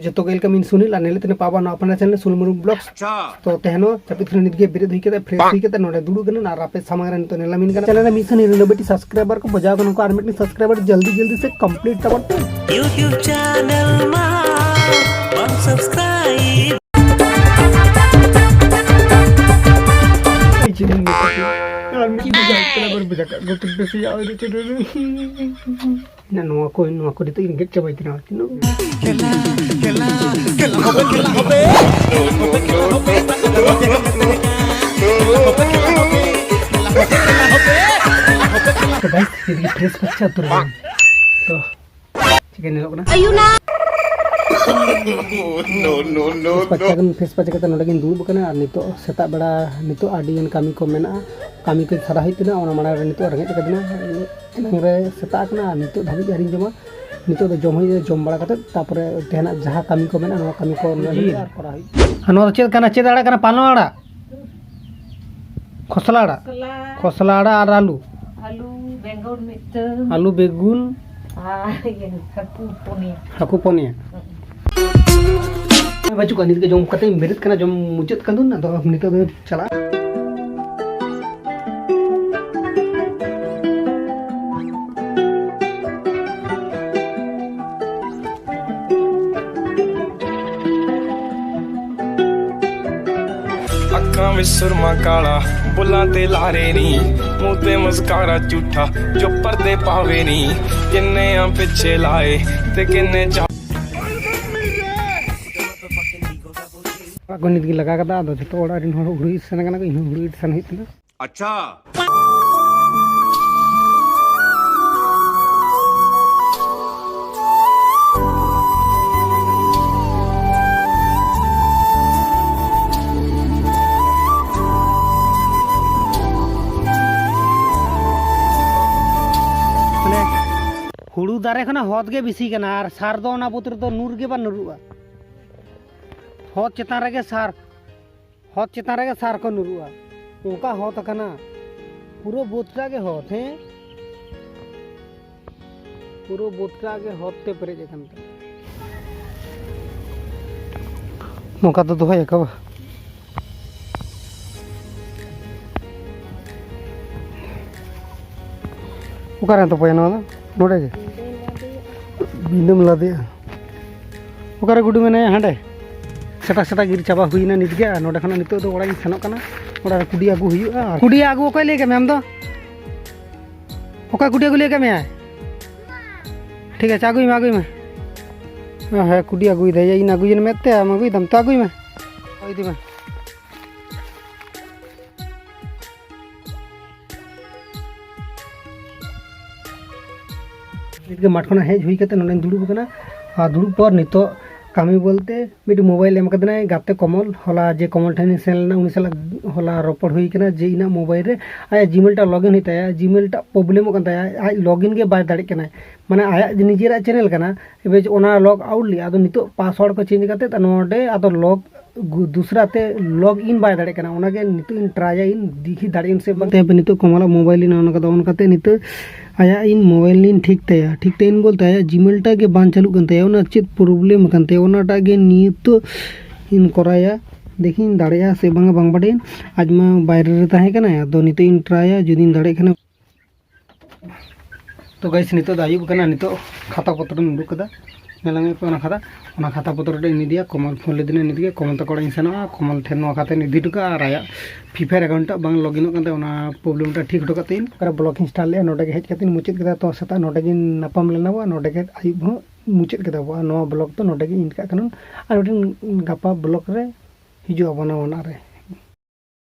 जो तो गेल कमिन सुनील नेले तने पाबा ना अपना चैनल सुनील मुर्मू ब्लॉग्स तो तेहनो चपित खन नित गे बिरद हुई के फ्रेश हुई के नोडे दुडू गन ना रापे सामग रे तो नेला मिन गन चैनल मिशन रिलेबेटी सब्सक्राइबर को बजाव गन को आर मिट सब्सक्राइबर जल्दी से कंप्लीट तबन YouTube channel मा वन सब्सक्राइब ना नोआ को दितो इंगेट चबाई दिना तिनो तो गाइस ये फ्रेश बच्चा तुर तो चिकन लोग ना अयुना नो पचागन फेस पचागन नडगिन दुब कना और नितो सेता बड़ा नितो आडियन कामी को मेना कामी को सारा हितना ओना माना नितो रंगे कदना नंगरे सेता कना नितो धाबी जारिन जमा नितो दो जम होई जम बड़ा कते तापरे तेना जहां कामी को मेना नो कामी को और करा हई नो चेद कना चेद आड़ा कना पानो आड़ा खसला आड़ा और आलू बेंगन मिट आलू बेगुन हाकू पोनिया बच्चू का नित के जम कते मेरित कना जम मुचत कंदुन ना तो नित दो चला अक्खां विच सुरमा काला बुल्लां ते लारे नी मूंह ते मस्कारा झूठा जो पर्दे पावे नी किन्ने आ पिछे लाए ते किन्ने को नित की लगा कदा दो जतो ओड़ा रिन हर हुड़ी सन कना को इन हुड़ी सन हितना अच्छा हुड़ू दारे खना हद गे बिसी कना और सार दो ना पुत्र तो नूर गे बा नरुआ हद चेतान रे सार को नरुआ ओका हद कना पूरा बोतरा के हद है पूरा बोतरा के हद ते परे जे कनता नोका तो दोहाय कबा ओका रे तो पयनो नोडे गे बिंदम लादे ओकारे गुडू मेने हांडे सेटा गिर चाबा हुईना नित गे नोडे खना नितो दो ओड़ा सेनोक कना ओड़ा कुडी आगु हुयुआ कुडी आगु ओकय लेके मैम दो ओका कुडी आगु लेके मैं ठीक है आगुई में है कुडी आगुई दे इन आगुई ने मेते आगुई दम तो आगुई में ओई दी में के माठ खना हेज हुई कते नोने दुड़ुब कना आ दुड़ुब पर नितो कामी बोलते मिड मोबाइल एम कदना गाते कमल होला जे कमल ठेनी सेल ना उनी साला होला रोपड़ हुई कना जे इना मोबाइल रे आया जीमेल टा लॉगिन हिताया जीमेल टा प्रॉब्लम कनताया आय लॉगिन के बाय दाड़ी कना माने आया निजेरा चैनल कना एबे ओना लॉग आउट लिया आदो नितो पासवर्ड को चेंज करते त नोडे आदो लॉग दूसरा ते लॉग इन बाय दाड़ी कना ओना के नितो इन ट्राई इन दिखी दाड़ी इन से बते नितो कमला मोबाइल इन ओना कदो ओन कते नितो आया इन मोबाइल इन ठीक इन बोलते आया जीमेल टा के बान चालू कनते ओना चेत प्रॉब्लम कनते ओना टा के नितो इन कराया देखी इन दाड़िया से बांगा बांग बाडेन आज मा बाहर रे ताहे कना आदो नितो इन ट्राया जदि इन दाड़े कना तो गाइस नितो दायुब कना नितो खाता पत्र उडुक कदा नेलांगे पे ओना खाता पत्र रे इन दिया कमल फोन ले दिन इन दिया कमल तक इन सेना कमल ठेन नो खाते निधि टुका और आया फीफायर अकाउंट बांग लॉगिन कनते ओना प्रॉब्लम टा ठीक टुका तीन कर ब्लॉक इंस्टॉल ले नोडे हेज कतिन मुचित कदा तो सता नोडे गिन नापाम लेना बा नोडे के आयुब हो मुचित कदा बा नो ब्लॉक तो नोडे गिन इनका कनन और गापा ब्लॉक रे हिजु बना ओना रे